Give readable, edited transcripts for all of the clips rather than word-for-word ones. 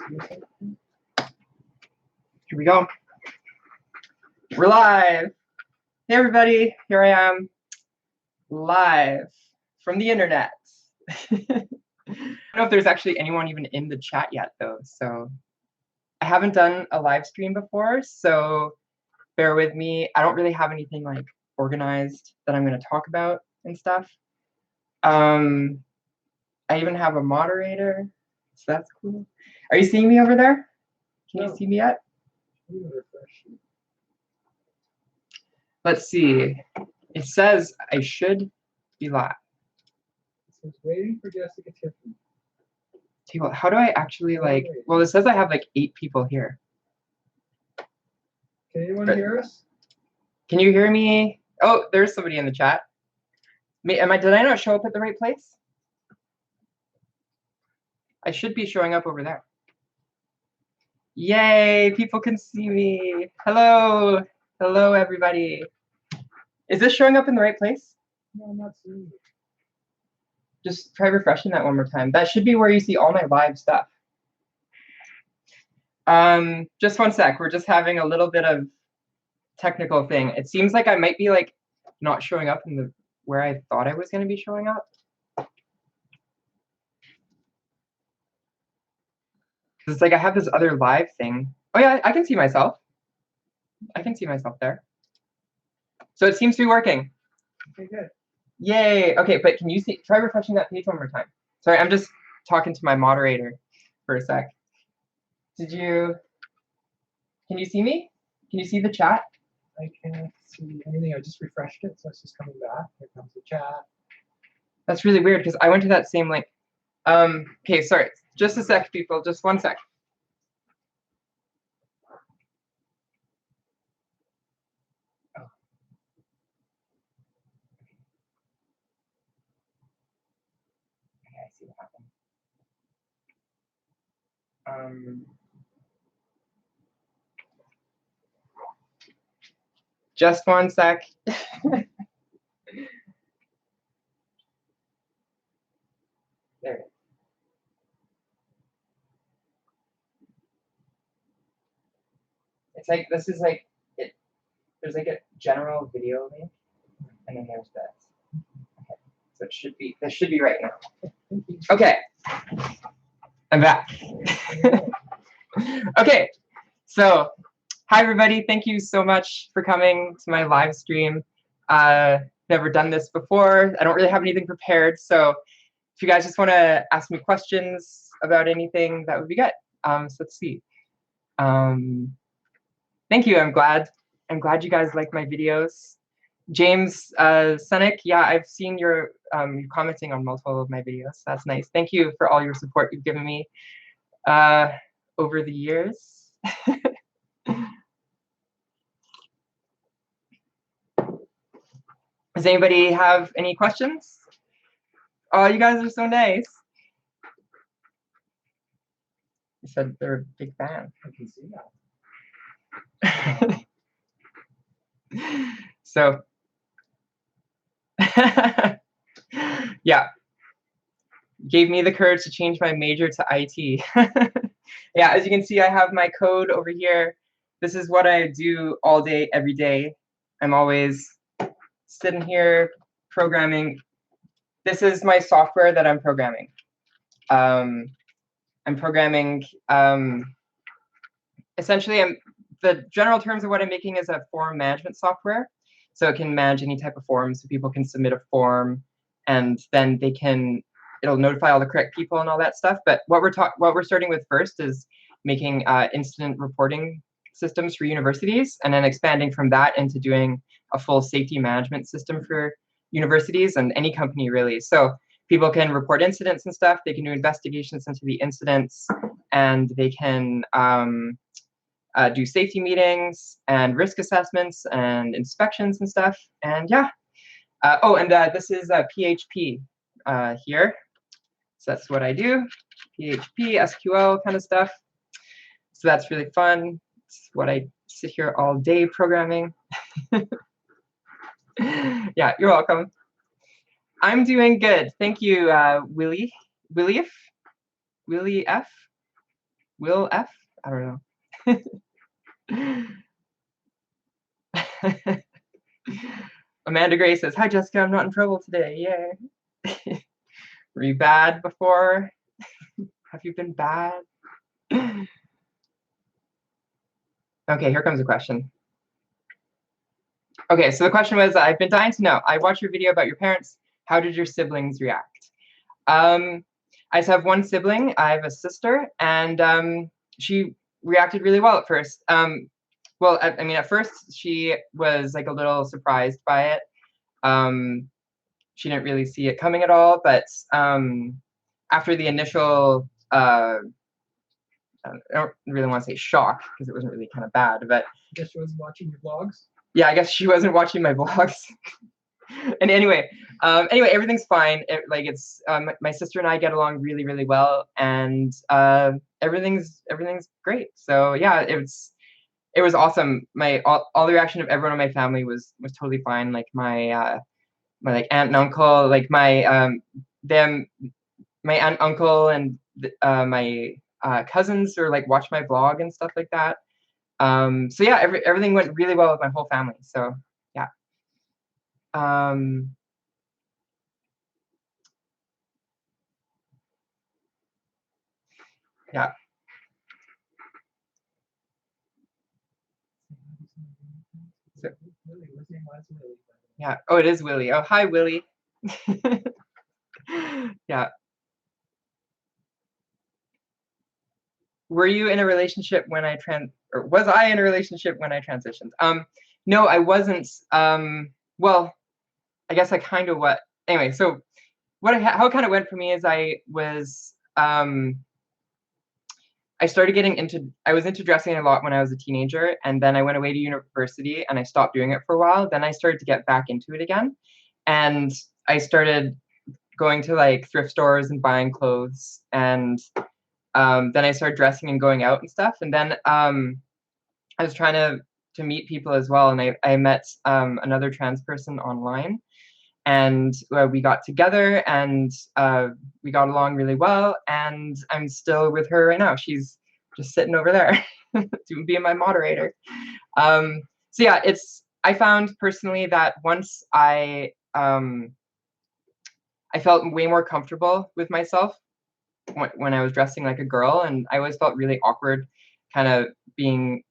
Here we go. We're live. Hey everybody, here I am, live from the internet. I don't know if there's actually anyone even in the chat yet though, so I haven't done a live stream before, so bear with me. I don't really have anything like organized that I'm going to talk about and stuff. I even have a moderator, so that's cool. Are you seeing me over there? Can you see me yet? Let's see. It says I should be live. It's waiting for Jessica Tiffany. Well, how do I actually like? Well, it says I have like 8 people here. Can anyone hear us? Can you hear me? Oh, there's somebody in the chat. Did I not show up at the right place? I should be showing up over there. Yay, people can see me. Hello. Hello, everybody. Is this showing up in the right place? No, I'm not seeing it. Just try refreshing that one more time. That should be where you see all my live stuff. Just one sec. We're just having a little bit of technical thing. It seems like I might be like not showing up in the where I thought I was going to be showing up. It's like I have this other live thing. Oh yeah, I can see myself. I can see myself there. So it seems to be working. Okay, good. Yay. Okay, but can you see? Try refreshing that page one more time. Sorry, I'm just talking to my moderator for a sec. Can you see me? Can you see the chat? I can't see anything. I just refreshed it, so it's just coming back. Here comes the chat. That's really weird because I went to that same link. Okay, sorry. Just a sec, people. Just one sec. Oh. Okay, I see what happened. Just one sec. There. It's like this is like it. There's like a general video link, and then there's this. Okay, so it should be. This should be right now. Okay, I'm back. Okay, so hi everybody. Thank you so much for coming to my live stream. Never done this before. I don't really have anything prepared, so if you guys just want to ask me questions about anything, that would be good. So let's see. Thank you. I'm glad you guys like my videos. James Senek, yeah, I've seen your commenting on multiple of my videos. That's nice. Thank you for all your support you've given me over the years. Does anybody have any questions? Oh, you guys are so nice. You said they're a big fan. I can see that. So, yeah, gave me the courage to change my major to IT. Yeah, as you can see, I have my code over here. This is what I do all day, every day. I'm always sitting here programming. This is my software that I'm programming. I'm programming, essentially, the general terms of what I'm making is a form management software. So it can manage any type of form, so people can submit a form, and then it'll notify all the correct people and all that stuff. But what we're starting with first is making incident reporting systems for universities, and then expanding from that into doing a full safety management system for universities and any company really. So people can report incidents and stuff. They can do investigations into the incidents, and they can do safety meetings and risk assessments and inspections and stuff. And yeah. This is PHP here. So that's what I do. PHP, SQL kind of stuff. So that's really fun. It's what I sit here all day programming. Yeah, you're welcome. I'm doing good. Thank you, Willie F. Will F? I don't know. Amanda Gray says, "Hi Jessica, I'm not in trouble today. Yay." Were you bad before? Have you been bad? Okay, here comes a question. Okay, so the question was, I've been dying to know. I watched your video about your parents. How did your siblings react? I just have one sibling. I have a sister, and she reacted really well at first. Well, I mean, at first she was like a little surprised by it. She didn't really see it coming at all, but after the initial, I don't really want to say shock because it wasn't really kind of bad, but I guess she wasn't watching your vlogs. Yeah, I guess she wasn't watching my vlogs. And anyway, everything's fine. It's my sister and I get along really, really well, and everything's great. So yeah, it was awesome. All the reaction of everyone in my family was totally fine. Like my like aunt and uncle, like my aunt and uncle and my cousins were like watch my vlog and stuff like that. So yeah, everything went really well with my whole family. So yeah. Yeah. So, yeah. Oh, it is Willie. Oh, hi, Willie. Yeah. Were you in a relationship when or was I in a relationship when I transitioned? No, I wasn't. Well, I guess I kind of anyway, so how it kind of went for me is I started getting I was into dressing a lot when I was a teenager, and then I went away to university and I stopped doing it for a while. Then I started to get back into it again, and I started going to like thrift stores and buying clothes, and then I started dressing and going out and stuff. And then I was trying to meet people as well, and I met another trans person online, and we got together, and we got along really well, and I'm still with her right now. She's just sitting over there being my moderator. So yeah, I found personally that once I felt way more comfortable with myself when I was dressing like a girl, and I always felt really awkward kind of being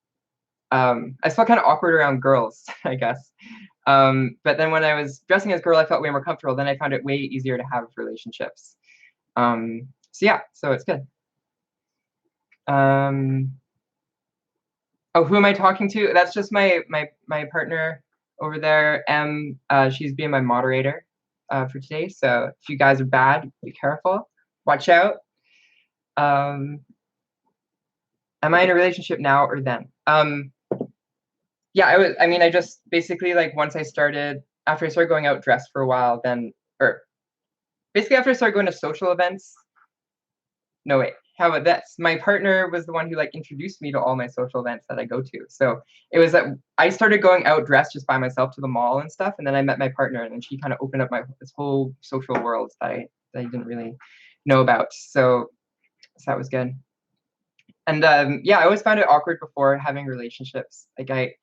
I felt kind of awkward around girls, I guess. But then when I was dressing as a girl, I felt way more comfortable. Then I found it way easier to have relationships. So yeah, so it's good. Oh, who am I talking to? That's just my partner over there. She's being my moderator for today. So if you guys are bad, be careful. Watch out. Am I in a relationship now or then? Yeah, I just basically like after I started going out dressed for a while, or basically after I started going to social events. No, wait, how about this? My partner was the one who like introduced me to all my social events that I go to. So it was that I started going out dressed just by myself to the mall and stuff, and then I met my partner, and then she kind of opened up this whole social world that I didn't really know about. So that was good. And yeah, I always found it awkward before having relationships. Like I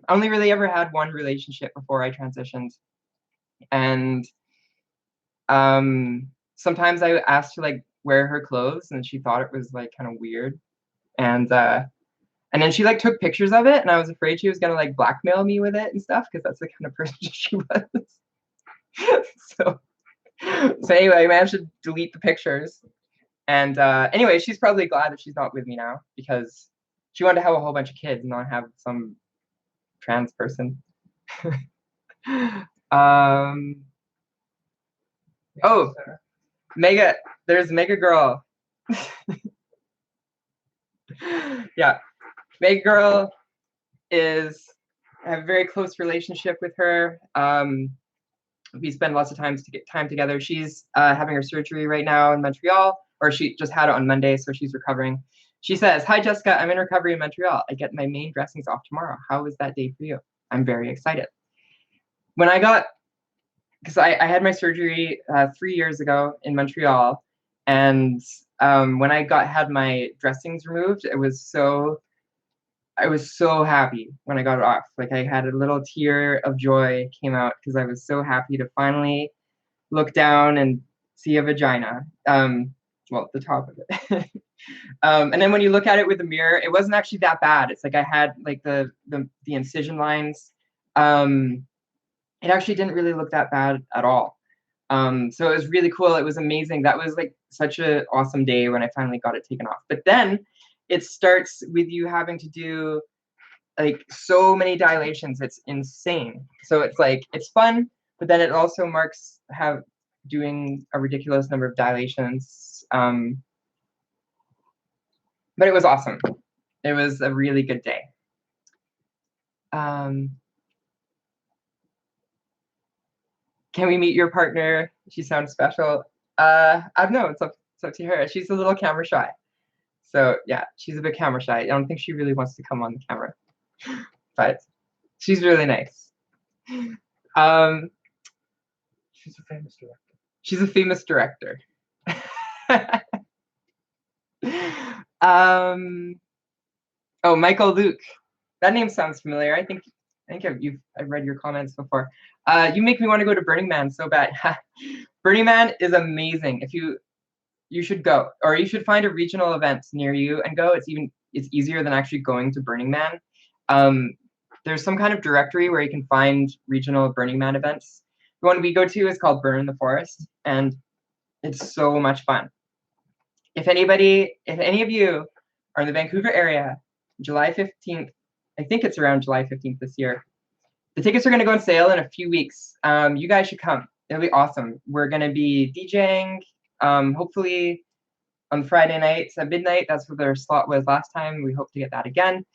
only really ever had one relationship before I transitioned, and sometimes I asked to like wear her clothes, and she thought it was like kind of weird, and then she like took pictures of it, and I was afraid she was gonna like blackmail me with it and stuff because that's the kind of person she was. so anyway, I managed to delete the pictures, and anyway, she's probably glad that she's not with me now because she wanted to have a whole bunch of kids and not have some trans person. Oh, there's Mega Girl. Yeah, Mega Girl I have a very close relationship with her. We spend lots of time together. She's having her surgery right now in Montreal, or she just had it on Monday, so she's recovering. She says, "Hi Jessica, I'm in recovery in Montreal. I get my main dressings off tomorrow. How was that day for you?" I'm very excited. Because I had my surgery 3 years ago in Montreal, and when I had my dressings removed, I was so happy when I got it off. Like I had a little tear of joy came out because I was so happy to finally look down and see a vagina. Well, the top of it. And then when you look at it with the mirror, it wasn't actually that bad. It's like I had like the incision lines. It actually didn't really look that bad at all. So it was really cool. It was amazing. That was like such an awesome day when I finally got it taken off. But then it starts with you having to do like so many dilations. It's insane. So it's like, it's fun, but then it also marks doing a ridiculous number of dilations. But it was awesome. It was a really good day. Can we meet your partner? She sounds special. I don't know. It's up to her. She's a little camera shy. So yeah, she's a bit camera shy. I don't think she really wants to come on the camera, but she's really nice. She's a famous director. She's a famous director. Oh, Michael Luke. That name sounds familiar. I think I've read your comments before. You make me want to go to Burning Man so bad. Burning Man is amazing. If you should go, or you should find a regional event near you and go. It's easier than actually going to Burning Man. There's some kind of directory where you can find regional Burning Man events. The one we go to is called Burn in the Forest, and it's so much fun. If any of you are in the Vancouver area, July 15th, I think it's around July 15th this year. The tickets are going to go on sale in a few weeks. You guys should come. It'll be awesome. We're going to be DJing, hopefully on Friday nights at midnight. That's what their slot was last time. We hope to get that again.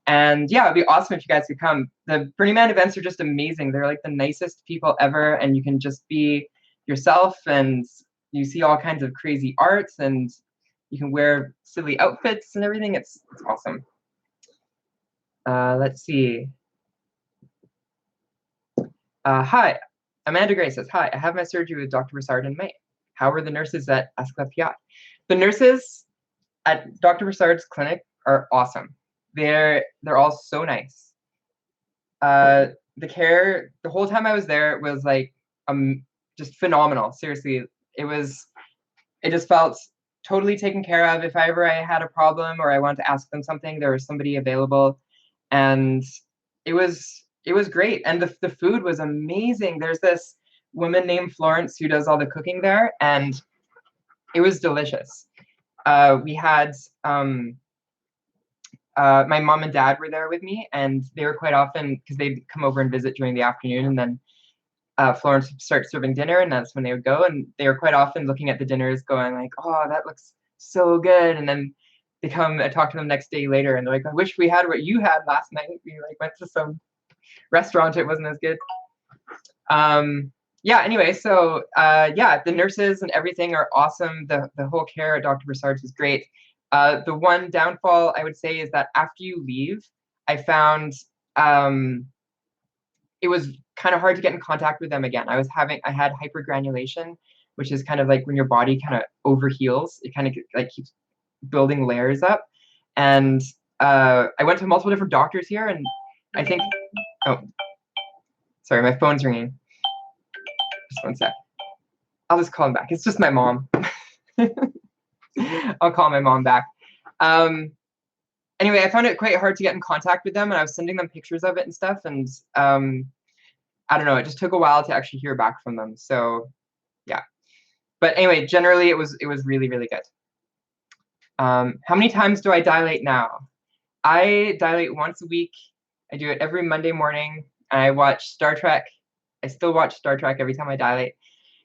And yeah, it'd be awesome if you guys could come. The Burning Man events are just amazing. They're like the nicest people ever, and you can just be yourself, and you see all kinds of crazy arts, and you can wear silly outfits and everything. It's awesome. Let's see. Hi, Amanda Gray says, hi, I have my surgery with Dr. Broussard in May. How are the nurses at Asclepiat? The nurses at Dr. Broussard's clinic are awesome. They're all so nice. The care, the whole time I was there was like just phenomenal. Seriously, it just felt totally taken care of. If I had a problem or I wanted to ask them something, there was somebody available, and it was great. And the food was amazing. There's this woman named Florence who does all the cooking there, and it was delicious. We had my mom and dad were there with me, and they were quite often, because they'd come over and visit during the afternoon, and then Florence would start serving dinner, and that's when they would go. And they were quite often looking at the dinners going like, oh, that looks so good. And then they come and talk to them next day later, and they're like, I wish we had what you had last night. We like went to some restaurant, it wasn't as good. Yeah, anyway, so yeah, the nurses and everything are awesome. The whole care at Dr. Broussard's is great. The one downfall I would say is that after you leave, I found it was kind of hard to get in contact with them again. I had hypergranulation, which is kind of like when your body kind of overheals. It kind of like keeps building layers up. And I went to multiple different doctors here, and I think, oh, sorry, my phone's ringing. Just one sec. I'll just call him back. It's just my mom. I'll call my mom back. Anyway, I found it quite hard to get in contact with them, and I was sending them pictures of it and stuff, and I don't know, it just took a while to actually hear back from them. So yeah. But anyway, generally it was really, really good. How many times do I dilate now? I dilate once a week. I do it every Monday morning. I watch Star Trek. I still watch Star Trek every time I dilate.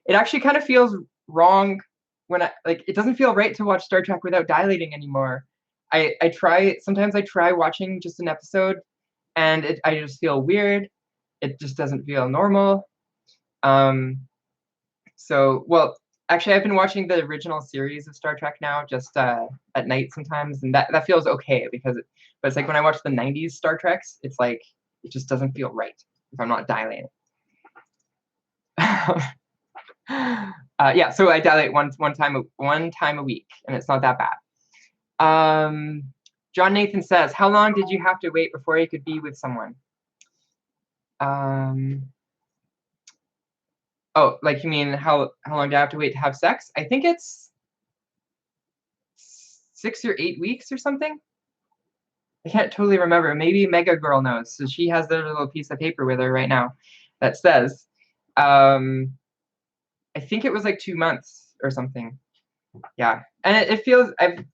It actually kind of feels wrong when it doesn't feel right to watch Star Trek without dilating anymore. Sometimes I try watching just an episode, and I just feel weird. It just doesn't feel normal. So, well, actually, I've been watching the original series of Star Trek now, just at night sometimes, and that feels okay but it's like when I watch the 90s Star Treks, it's like it just doesn't feel right if I'm not dilating. Yeah, so I dilate one time a week, and it's not that bad. John Nathan says, how long did you have to wait before you could be with someone? Oh, like you mean how long do I have to wait to have sex? I think it's 6 or 8 weeks or something. I can't totally remember. Maybe Mega Girl knows. So she has their little piece of paper with her right now that says, I think it was like 2 months or something. Yeah, and it feels. I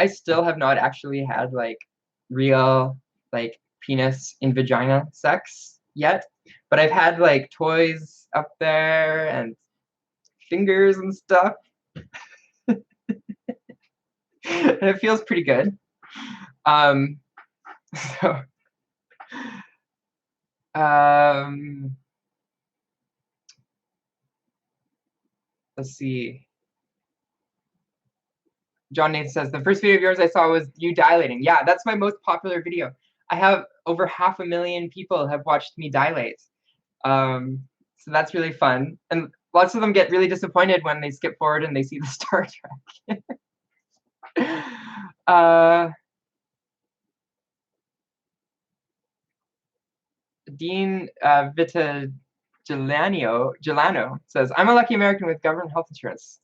still have not actually had like real like penis in vagina sex yet, but I've had like toys up there and fingers and stuff, and it feels pretty good. So, let's see. John Nathan says, the first video of yours I saw was you dilating. Yeah, that's my most popular video. I have over 500,000 people have watched me dilate. So that's really fun. And lots of them get really disappointed when they skip forward and they see the Star Trek. Dean Gelano says, I'm a lucky American with government health insurance.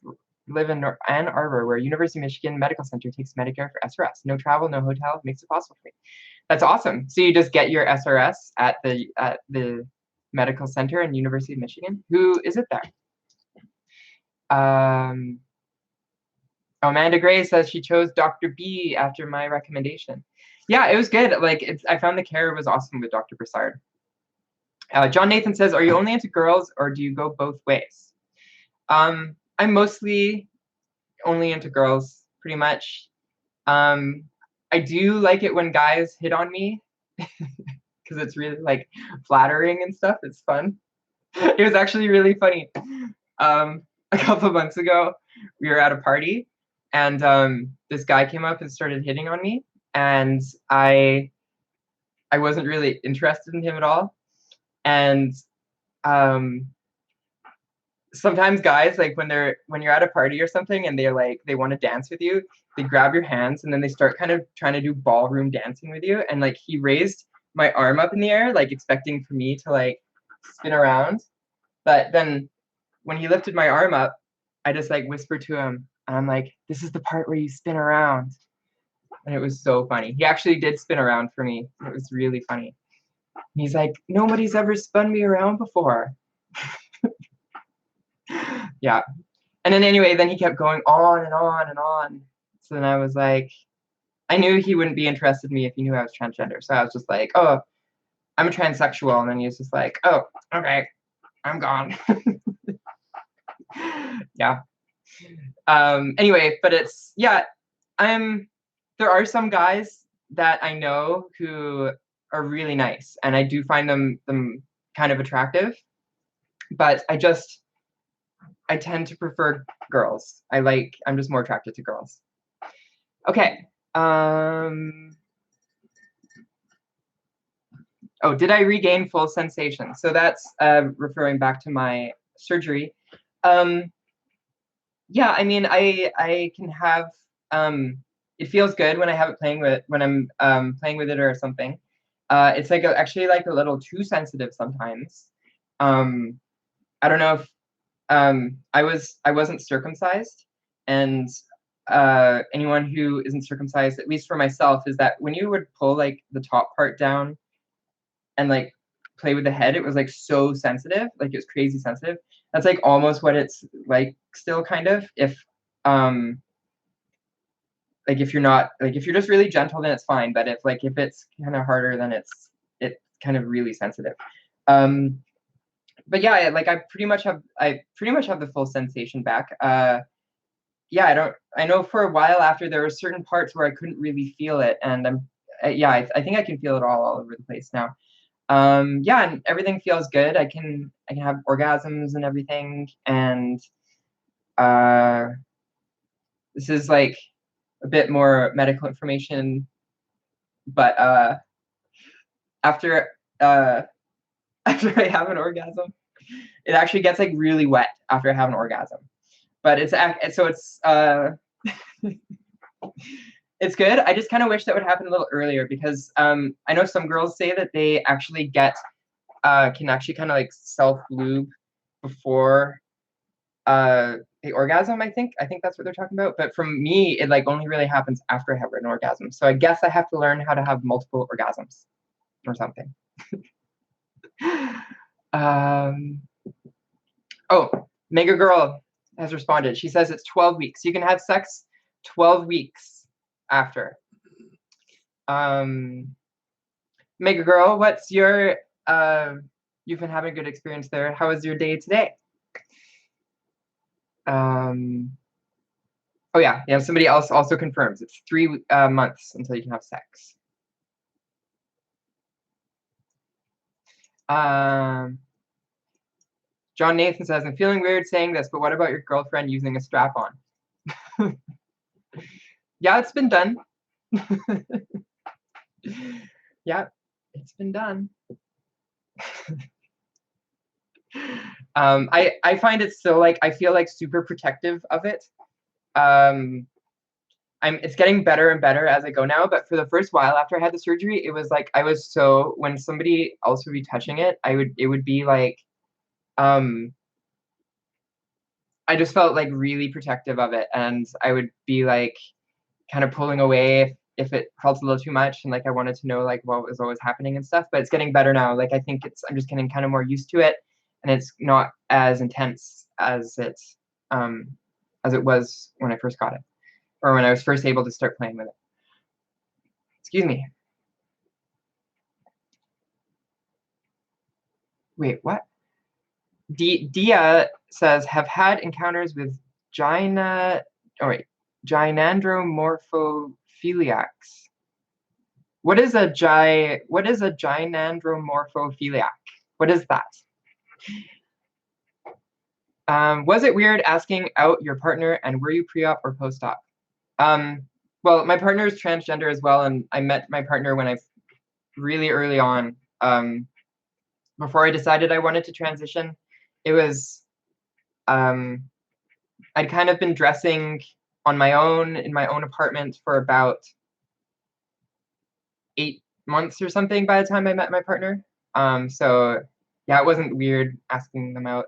Live in Ann Arbor, where University of Michigan Medical Center takes Medicare for SRS. No travel, no hotel, makes it possible for me. That's awesome. So you just get your SRS at the medical center in University of Michigan. Who is it there? Amanda Gray says she chose Dr. B after my recommendation. Yeah, it was good. Like I found the care was awesome with Dr. Broussard. John Nathan says, are you only into girls or do you go both ways? I'm mostly only into girls, pretty much. I do like it when guys hit on me because it's really like flattering and stuff. It's fun. It was actually really funny. A couple of months ago, we were at a party and this guy came up and started hitting on me, and I wasn't really interested in him at all. And sometimes guys, like when you're at a party or something and they want to dance with you, they grab your hands and then they start kind of trying to do ballroom dancing with you. And like he raised my arm up in the air, like expecting for me to like spin around. But then when he lifted my arm up, I just like whispered to him, and I'm like, this is the part where you spin around. And it was so funny. He actually did spin around for me. It was really funny. And he's like, nobody's ever spun me around before. Yeah. And then anyway, then he kept going on and on and on. So then I was like, I knew he wouldn't be interested in me if he knew I was transgender. So I was just like, oh, I'm a transsexual. And then he was just like, oh, okay, I'm gone. Yeah. Anyway, but it's, yeah, there are some guys that I know who are really nice, and I do find them kind of attractive, but I tend to prefer girls. I'm just more attracted to girls. Okay. Oh, did I regain full sensation? So that's referring back to my surgery. Yeah, I mean, I can have it feels good when I have it when I'm playing with it or something. It's like actually like a little too sensitive sometimes. I don't know if I wasn't circumcised, and anyone who isn't circumcised, at least for myself, is that when you would pull like the top part down and like play with the head, it was like so sensitive, like it was crazy sensitive. That's like almost what it's like still kind of. If like if you're not like if you're just really gentle, then it's fine. But if it's kind of harder, then it's kind of really sensitive. But yeah, like I pretty much have the full sensation back. Yeah, I know for a while after there were certain parts where I couldn't really feel it, and I think I can feel it all over the place now. Yeah, and everything feels good. I can have orgasms and everything, and this is like a bit more medical information, but after after I have an orgasm, It actually gets like really wet after I have an orgasm. But it's it's good. I just kind of wish that would happen a little earlier because I know some girls say that they actually can actually kind of like self lube before the orgasm. I think that's what they're talking about. But from me, it like only really happens after I have an orgasm. So I guess I have to learn how to have multiple orgasms or something. Oh, Mega Girl has responded. She says it's 12 weeks. You can have sex 12 weeks after. Mega Girl, what's your you've been having a good experience there. How was your day today? Oh yeah, somebody else also confirms it's 3 months until you can have sex. John Nathan says, I'm feeling weird saying this, but what about your girlfriend using a strap-on? Yeah, it's been done. Yeah, it's been done. I find it so like I feel like super protective of it. It's getting better and better as I go now, but for the first while after I had the surgery, it was like I was so when somebody else would be touching it, it would be like I just felt like really protective of it, and I would be like kind of pulling away if it felt a little too much, and like I wanted to know like what was always happening and stuff. But it's getting better now. Like I think I'm just getting kind of more used to it, and it's not as intense as it was when I first got it, or when I was first able to start playing with it. Excuse me. Wait, what? Dia says, have had encounters with gynandromorphophiliacs. What is a gynandromorphophiliac? What is that? Was it weird asking out your partner, and were you pre-op or post-op? Well, my partner is transgender as well, and I met my partner when I really early on. Before I decided I wanted to transition, it was I'd kind of been dressing on my own in my own apartment for about 8 months or something by the time I met my partner. So yeah, it wasn't weird asking them out.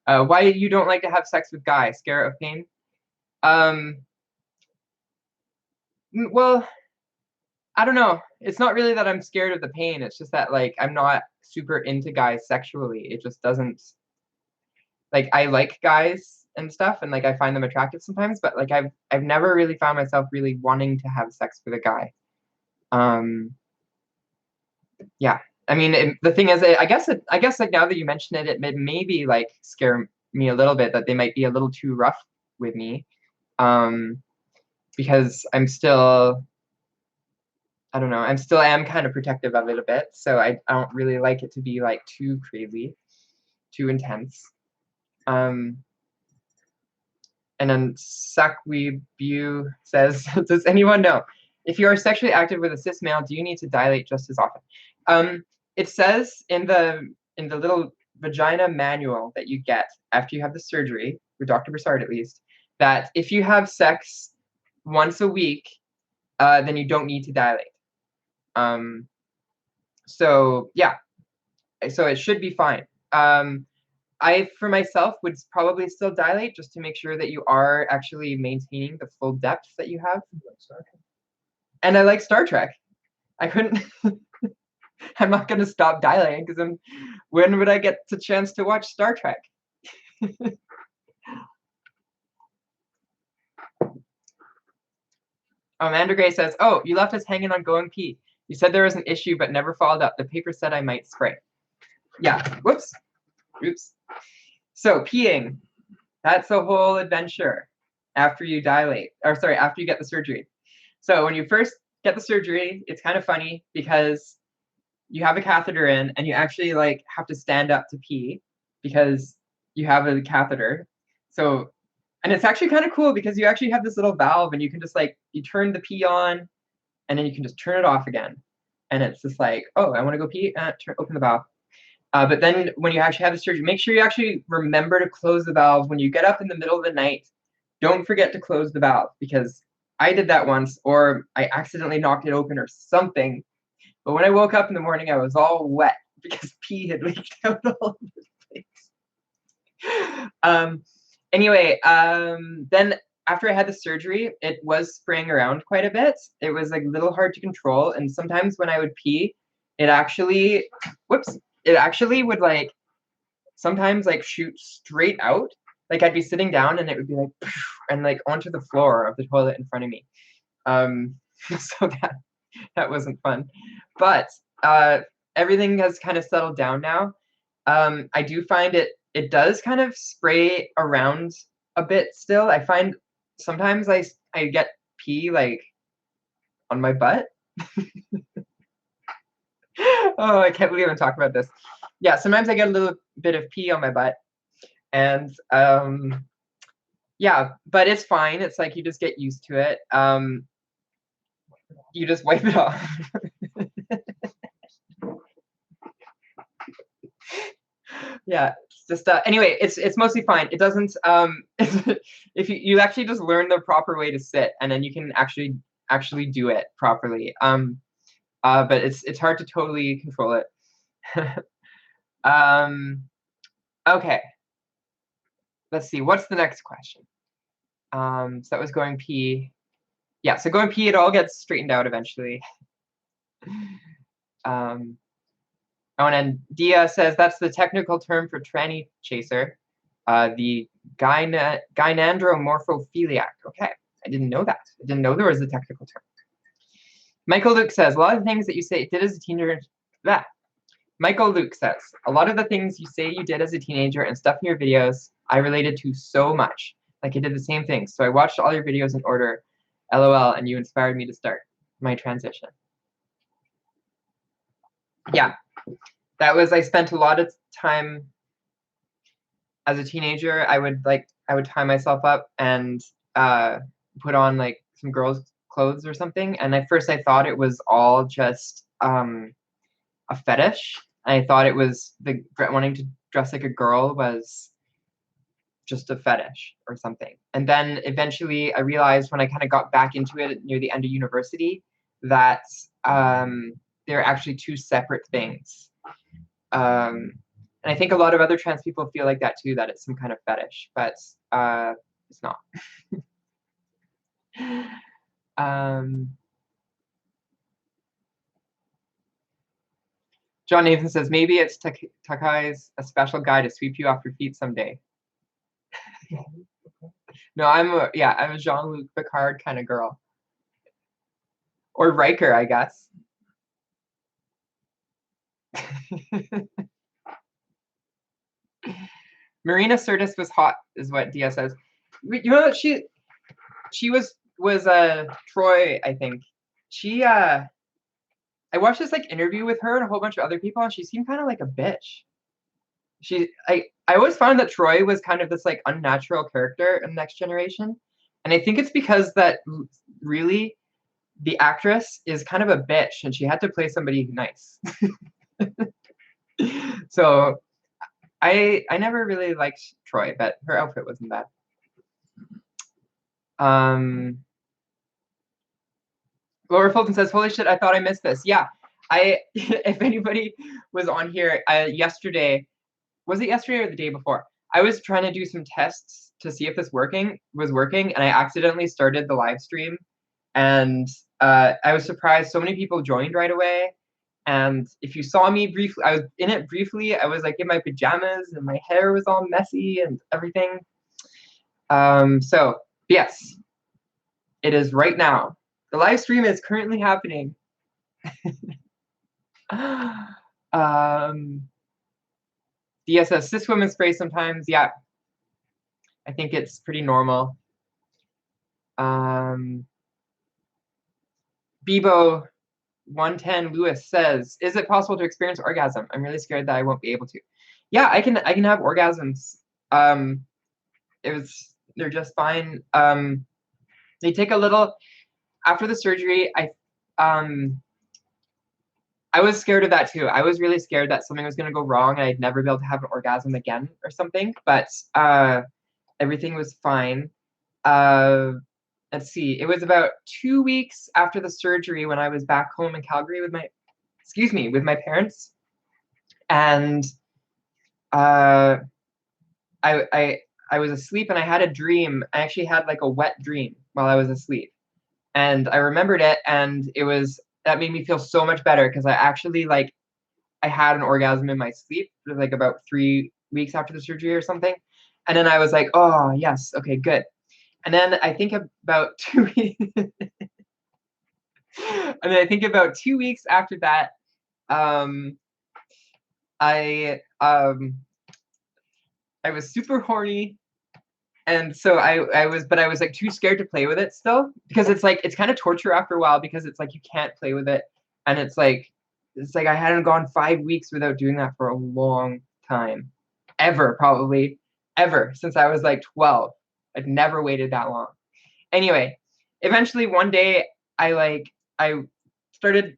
Why you don't like to have sex with guys? Scare of pain? Well, I don't know. It's not really that I'm scared of the pain. It's just that like I'm not super into guys sexually. It just doesn't like I like guys and stuff, and like I find them attractive sometimes, but like I've never really found myself really wanting to have sex with a guy. Yeah. I mean, the thing is, I guess like now that you mention it, it may maybe like scare me a little bit that they might be a little too rough with me, because I'm still, I don't know, I am kind of protective of it a bit, so I don't really like it to be like too crazy, too intense. And then Sakwebu says, does anyone know if you are sexually active with a cis male, do you need to dilate just as often? It says in the little vagina manual that you get after you have the surgery, with Dr. Broussard at least, that if you have sex once a week, then you don't need to dilate. So yeah, so it should be fine. I, for myself, would probably still dilate just to make sure that you are actually maintaining the full depth that you have. And I like Star Trek. I couldn't. I'm not going to stop dilating because when would I get the chance to watch Star Trek? Amanda Gray says, oh, you left us hanging on going pee. You said there was an issue but never followed up. The paper said I might spray. Yeah, whoops. Oops. So peeing, that's a whole adventure after you dilate, or sorry, after you get the surgery. So when you first get the surgery, it's kind of funny because you have a catheter in and you actually like have to stand up to pee because you have a catheter. So, and it's actually kind of cool because you actually have this little valve and you can just like, you turn the pee on and then you can just turn it off again. And it's just like, oh, I want to go pee, open the valve. But then when you actually have the surgery, make sure you actually remember to close the valve. When you get up in the middle of the night, don't forget to close the valve, because I did that once, or I accidentally knocked it open or something. But when I woke up in the morning, I was all wet because pee had leaked out all over the place. Anyway, then after I had the surgery, it was spraying around quite a bit. It was like a little hard to control, and sometimes when I would pee, it actually, it actually would like sometimes like shoot straight out. Like I'd be sitting down and it would be like, and like onto the floor of the toilet in front of me. So that wasn't fun, but everything has kind of settled down now. I do find it does kind of spray around a bit still. I find sometimes I get pee like on my butt. Oh, I can't believe I'm talking about this. Yeah, sometimes I get a little bit of pee on my butt, and yeah, but it's fine. It's like you just get used to it. You just wipe it off. Yeah, it's just anyway, it's mostly fine. It doesn't if you actually just learn the proper way to sit, and then you can actually do it properly. But it's hard to totally control it. Okay. Let's see, what's the next question? So that was going pee. Yeah, so going pee, it all gets straightened out eventually. Oh, and then Dia says that's the technical term for tranny chaser, the gynandromorphophiliac. Okay, I didn't know that. I didn't know there was a technical term. Michael Luke says a lot of the things that you say did as a teenager. That. Michael Luke says a lot of the things you say you did as a teenager and stuff in your videos I related to so much. Like I did the same thing. So I watched all your videos in order. LOL, and you inspired me to start my transition. Yeah. I spent a lot of time as a teenager. I would tie myself up and put on like some girls' clothes or something. And at first I thought it was all just a fetish. I thought it was wanting to dress like a girl was just a fetish or something. And then eventually I realized when I kind of got back into it near the end of university that they're actually two separate things. And I think a lot of other trans people feel like that too, that it's some kind of fetish, but it's not. John Nathan says, maybe it's Takai's a special guy to sweep you off your feet someday. No, I'm a Jean-Luc Picard kind of girl. Or Riker, I guess. Marina Sirtis was hot, is what Dia says. You know, she was Troy, I think. I watched this like interview with her and a whole bunch of other people, and she seemed kind of like a bitch. I always found that Troy was kind of this like unnatural character in Next Generation, and I think it's because that really the actress is kind of a bitch, and she had to play somebody nice. So I never really liked Troy, but her outfit wasn't bad. Laura Fulton says, "Holy shit! I thought I missed this." Yeah, if anybody was on here yesterday, was it yesterday or the day before? I was trying to do some tests to see if this was working, and I accidentally started the live stream, and I was surprised so many people joined right away. And if you saw me briefly, I was in it briefly. I was like in my pajamas, and my hair was all messy and everything. So yes, it is right now. The live stream is currently happening. DSS cis women spray sometimes. Yeah, I think it's pretty normal. Bebo 110 Lewis says, "Is it possible to experience orgasm? I'm really scared that I won't be able to." Yeah, I can have orgasms. They're just fine. They take a little after the surgery. I was scared of that too. I was really scared that something was going to go wrong and I'd never be able to have an orgasm again or something. But everything was fine. Let's see. It was about 2 weeks after the surgery when I was back home in Calgary with my parents, and I was asleep and I had a dream. I actually had like a wet dream while I was asleep, and I remembered it, and that made me feel so much better because I actually I had an orgasm in my sleep. It was like about 3 weeks after the surgery or something, and then I was like, oh yes, okay, good. And then I think about 2 weeks, and then I think about 2 weeks after that, I was super horny, and so I was like too scared to play with it still, because it's kind of torture after a while, because it's like you can't play with it, and it's like I hadn't gone 5 weeks without doing that for a long time, probably ever since I was like 12. I'd never waited that long. Anyway, eventually one day I started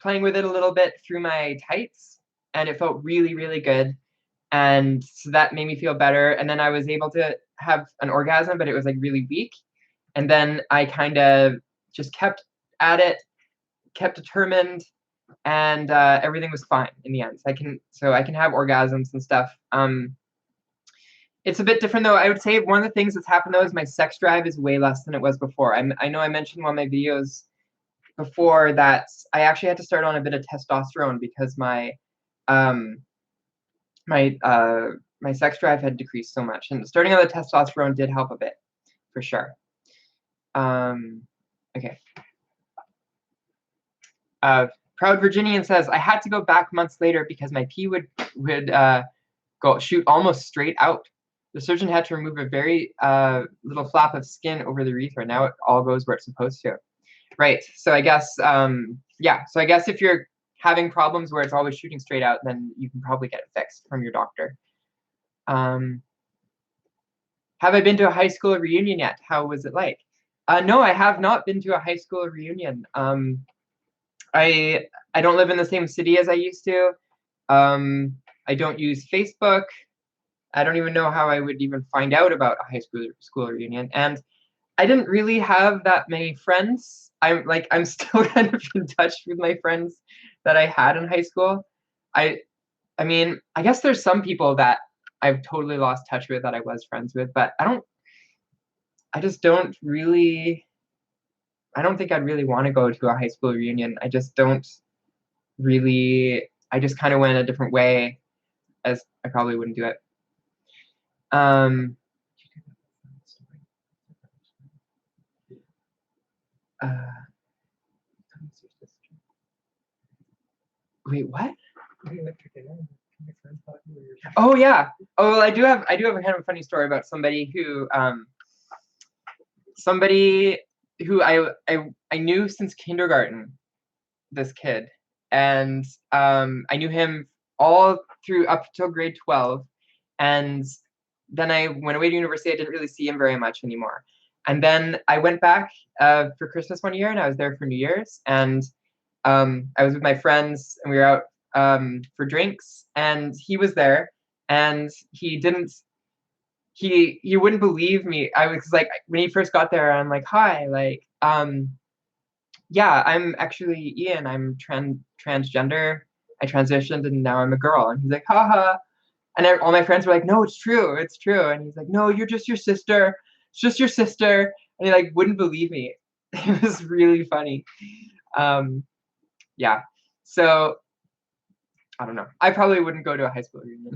playing with it a little bit through my tights, and it felt really, really good. And so that made me feel better. And then I was able to have an orgasm, but it was like really weak. And then I kind of just kept at it, kept determined, and everything was fine in the end. So I can have orgasms and stuff. It's a bit different though. I would say one of the things that's happened though is my sex drive is way less than it was before. I know I mentioned in one of my videos before that I actually had to start on a bit of testosterone because my sex drive had decreased so much, and starting on the testosterone did help a bit, for sure. Okay. Proud Virginian says, I had to go back months later because my pee would shoot almost straight out. The surgeon had to remove a very little flap of skin over the urethra. Now it all goes where it's supposed to. Right. So I guess, yeah. So I guess if you're having problems where it's always shooting straight out, then you can probably get it fixed from your doctor. Have I been to a high school reunion yet? How was it like? No, I have not been to a high school reunion. I don't live in the same city as I used to. I don't use Facebook. I don't even know how I would even find out about a high school reunion. And I didn't really have that many friends. I'm still kind of in touch with my friends that I had in high school. I mean, I guess there's some people that I've totally lost touch with that I was friends with, but I don't think I'd really want to go to a high school reunion. I just don't really, I just kind of went a different way, as I probably wouldn't do it. Wait, what? Oh yeah. Oh, well, I do have a kind of a funny story about somebody who I knew since kindergarten, this kid, and I knew him all through up till grade 12, and then I went away to university. I didn't really see him very much anymore, and then I went back for Christmas one year, and I was there for New Year's, and I was with my friends, and we were out for drinks, and he was there, and he wouldn't believe me. I was like, when he first got there, I'm like, hi, like, yeah, I'm actually Ian. I'm transgender. I transitioned and now I'm a girl. And he's like, haha. And all my friends were like, no, it's true. It's true. And he's like, no, you're just your sister. It's just your sister. And he like wouldn't believe me. It was really funny. Yeah. So I don't know. I probably wouldn't go to a high school reunion.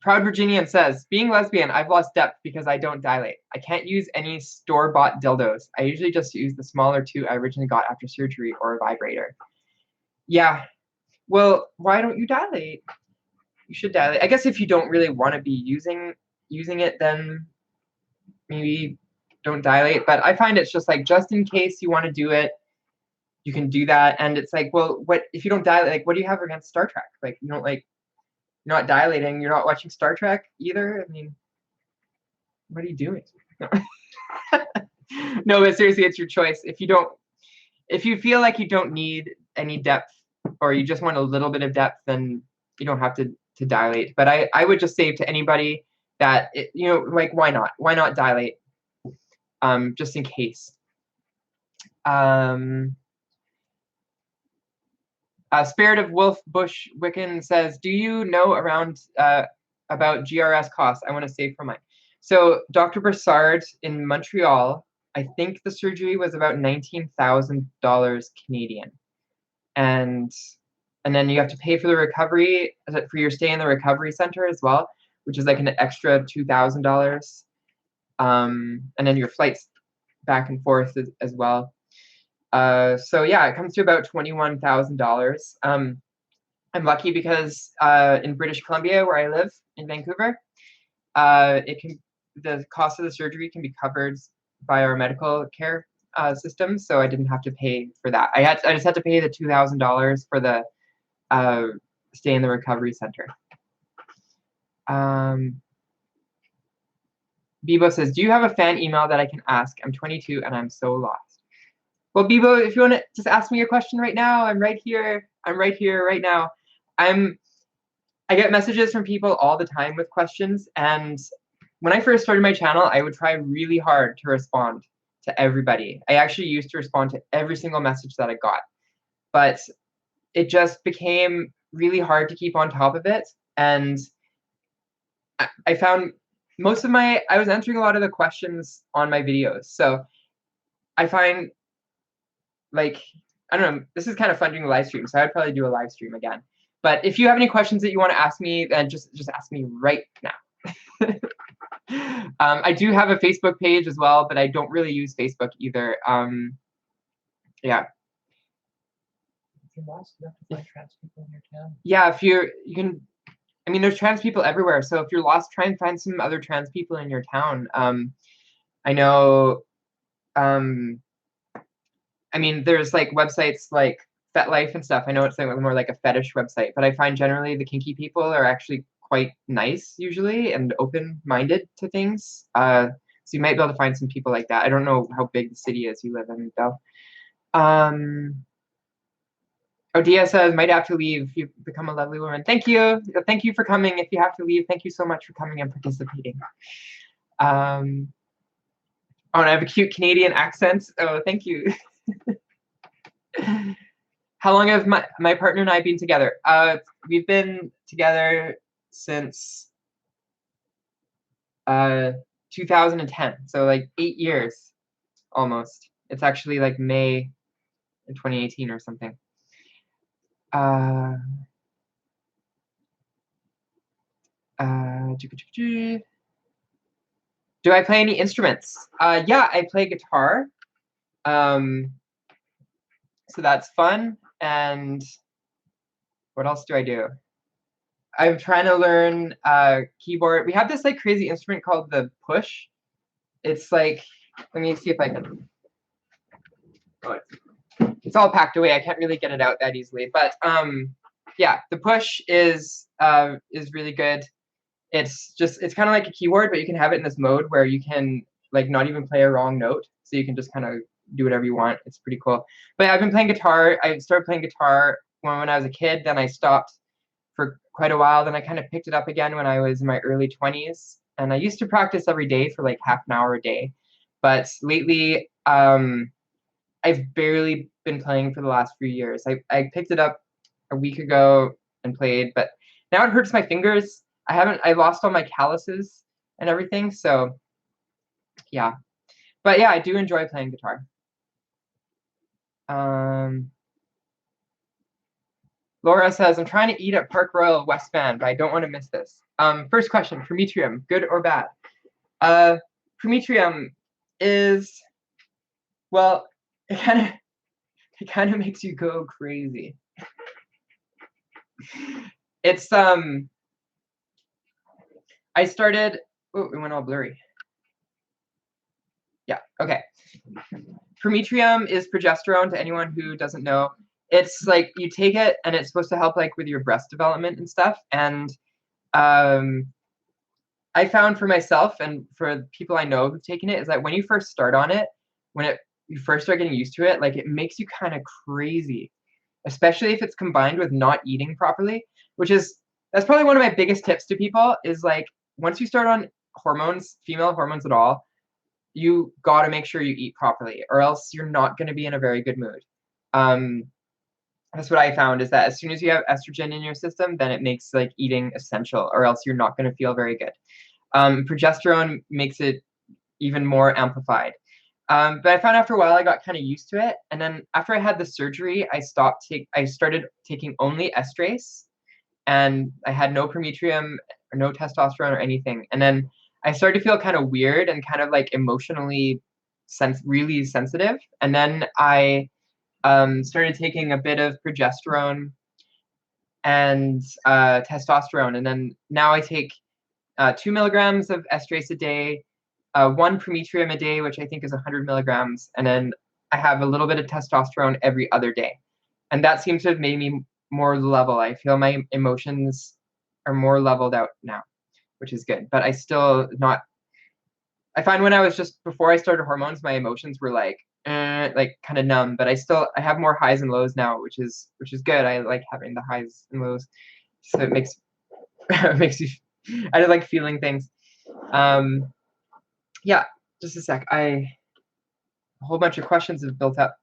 Proud Virginian says, being lesbian, I've lost depth because I don't dilate. I can't use any store-bought dildos. I usually just use the smaller two I originally got after surgery or a vibrator. Yeah. Well, why don't you dilate? You should dilate. I guess if you don't really want to be using it, then maybe don't dilate. But I find it's just like, just in case you want to do it, you can do that. And it's like, well, what if you don't dilate? Like, what do you have against Star Trek? Like, you don't like, you're not dilating. You're not watching Star Trek either. I mean, what are you doing? No, but seriously, it's your choice. If you don't, if you feel like you don't need any depth or you just want a little bit of depth, then you don't have to dilate. But I would just say to anybody that, like, why not? Why not dilate? Just in case. Spirit of Wolf Bush Wiccan says, do you know around about GRS costs? I want to save for mine. So Dr. Broussard in Montreal, I think the surgery was about $19,000 Canadian. And then you have to pay for the recovery, for your stay in the recovery center as well, which is like an extra $2,000. And then your flights back and forth as well. So yeah, it comes to about $21,000. I'm lucky because in British Columbia, where I live in Vancouver, the cost of the surgery can be covered by our medical care system, so I didn't have to pay for that. I just had to pay the $2,000 for the stay in the recovery center. Bibo says, do you have a fan email that I can ask? I'm 22 and I'm so lost. Well, Bibo, if you want to just ask me your question right now, I'm right here. I'm right here right now. I get messages from people all the time with questions, and when I first started my channel, I would try really hard to respond to everybody. I actually used to respond to every single message that I got, but it just became really hard to keep on top of it, and I found I was answering a lot of the questions on my videos, so I find, like, I don't know, this is kind of fun doing a live stream, so I'd probably do a live stream again. But if you have any questions that you want to ask me, then just ask me right now. I do have a Facebook page as well, but I don't really use Facebook either. Yeah. If you're lost, you have to find trans people in your town. Yeah, you can. I mean, there's trans people everywhere. So if you're lost, try and find some other trans people in your town. I know. I mean, there's like websites like FetLife and stuff. I know it's like more like a fetish website, but I find generally the kinky people are actually quite nice usually and open-minded to things. So you might be able to find some people like that. I don't know how big the city is you live in, though. Odia says, might have to leave. You've become a lovely woman. Thank you. Thank you for coming. If you have to leave, thank you so much for coming and participating. Oh, and I have a cute Canadian accent. Oh, thank you. How long have my partner and I been together? We've been together since 2010, so like 8 years almost. It's actually like May in 2018 or something. Do I play any instruments? Yeah, I play guitar. So that's fun. And what else do I do? I'm trying to learn keyboard. We have this like crazy instrument called the push. It's like, let me see if I can. Oh, it's all packed away. I can't really get it out that easily. But yeah, the push is really good. It's kind of like a keyboard, but you can have it in this mode where you can like not even play a wrong note. So you can just kind of do whatever you want. It's pretty cool. But yeah, I've been playing guitar. I started playing guitar when I was a kid. Then I stopped for quite a while. Then I kind of picked it up again when I was in my early 20s. And I used to practice every day for like half an hour a day. But lately, I've barely been playing for the last few years. I picked it up a week ago and played, but now it hurts my fingers. I lost all my calluses and everything, so yeah. But yeah, I do enjoy playing guitar. Laura says, I'm trying to eat at Park Royal West Van, but I don't want to miss this. First question, Prometrium, good or bad? Prometrium is, well, it kind of makes you go crazy. It's I started, oh, it went all blurry. Yeah, okay. Prometrium is progesterone, to anyone who doesn't know. It's like you take it and it's supposed to help like with your breast development and stuff. And I found for myself and for people I know who've taken it is that when you first start on it, when it you first start getting used to it, like it makes you kind of crazy, especially if it's combined with not eating properly, that's probably one of my biggest tips to people is like, once you start on hormones, female hormones at all, you got to make sure you eat properly, or else you're not going to be in a very good mood. That's what I found, is that as soon as you have estrogen in your system, then it makes like eating essential, or else you're not going to feel very good. Progesterone makes it even more amplified. But I found after a while I got kind of used to it, and then after I had the surgery, I started taking only estrase, and I had no prometrium or no testosterone or anything. And then I started to feel kind of weird and kind of like emotionally really sensitive. And then I started taking a bit of progesterone and testosterone. And then now I take 2 milligrams of estrase a day, 1 prometrium a day, which I think is 100 milligrams. And then I have a little bit of testosterone every other day. And that seems to have made me more level. I feel my emotions are more leveled out now, which is good. But I still not. I find when I was just before I started hormones, my emotions were like kind of numb. But I have more highs and lows now, which is good. I like having the highs and lows, so it makes makes you. I just like feeling things. Yeah, just a sec. A whole bunch of questions have built up.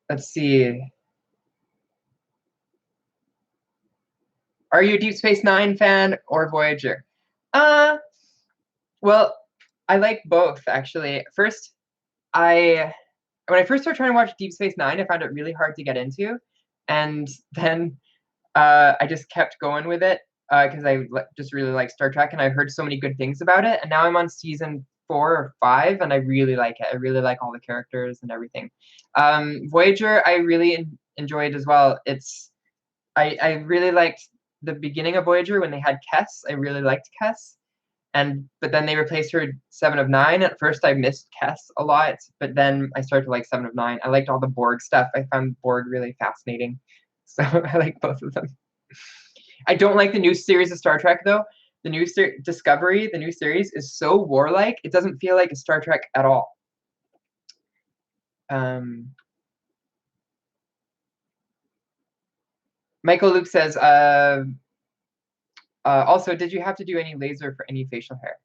Let's see. Are you a Deep Space Nine fan or Voyager? Well, I like both actually. When I first started trying to watch Deep Space Nine, I found it really hard to get into, and then I just kept going with it because I just really like Star Trek, and I heard so many good things about it. And now I'm on season 4 or 5, and I really like it. I really like all the characters and everything. Voyager, I really enjoyed as well. I really liked the beginning of Voyager when they had Kes. I really liked Kes. But then they replaced her 7 of 9. At first I missed Kes a lot, but then I started to like 7 of 9. I liked all the Borg stuff. I found Borg really fascinating. So I like both of them. I don't like the new series of Star Trek though. The new Discovery, the new series, is so warlike. It doesn't feel like a Star Trek at all. Michael Luke says, also, did you have to do any laser for any facial hair?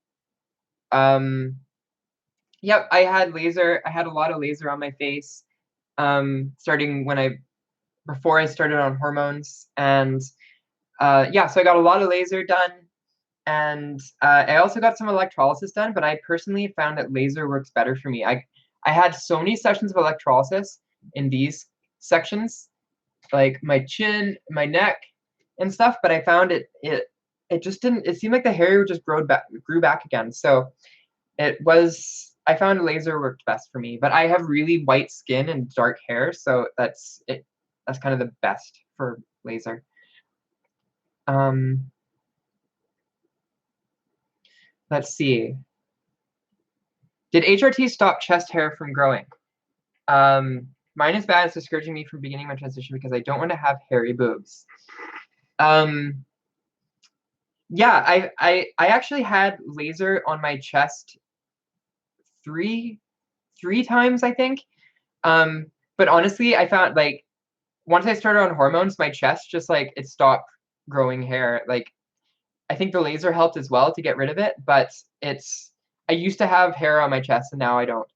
Yep, I had laser. I had a lot of laser on my face, starting before I started on hormones. And yeah, so I got a lot of laser done. And I also got some electrolysis done, but I personally found that laser works better for me. I had so many sessions of electrolysis in these sections, like my chin, my neck, and stuff, but I found it just didn't. It seemed like the hair just grew back again. So I found laser worked best for me. But I have really white skin and dark hair, so that's it. That's kind of the best for laser. Let's see. Did HRT stop chest hair from growing? Mine is bad. It's discouraging me from beginning my transition because I don't want to have hairy boobs. Yeah, I actually had laser on my chest three times, I think. But honestly, I found like once I started on hormones, my chest just like it stopped growing hair. Like I think the laser helped as well to get rid of it, but I used to have hair on my chest and now I don't.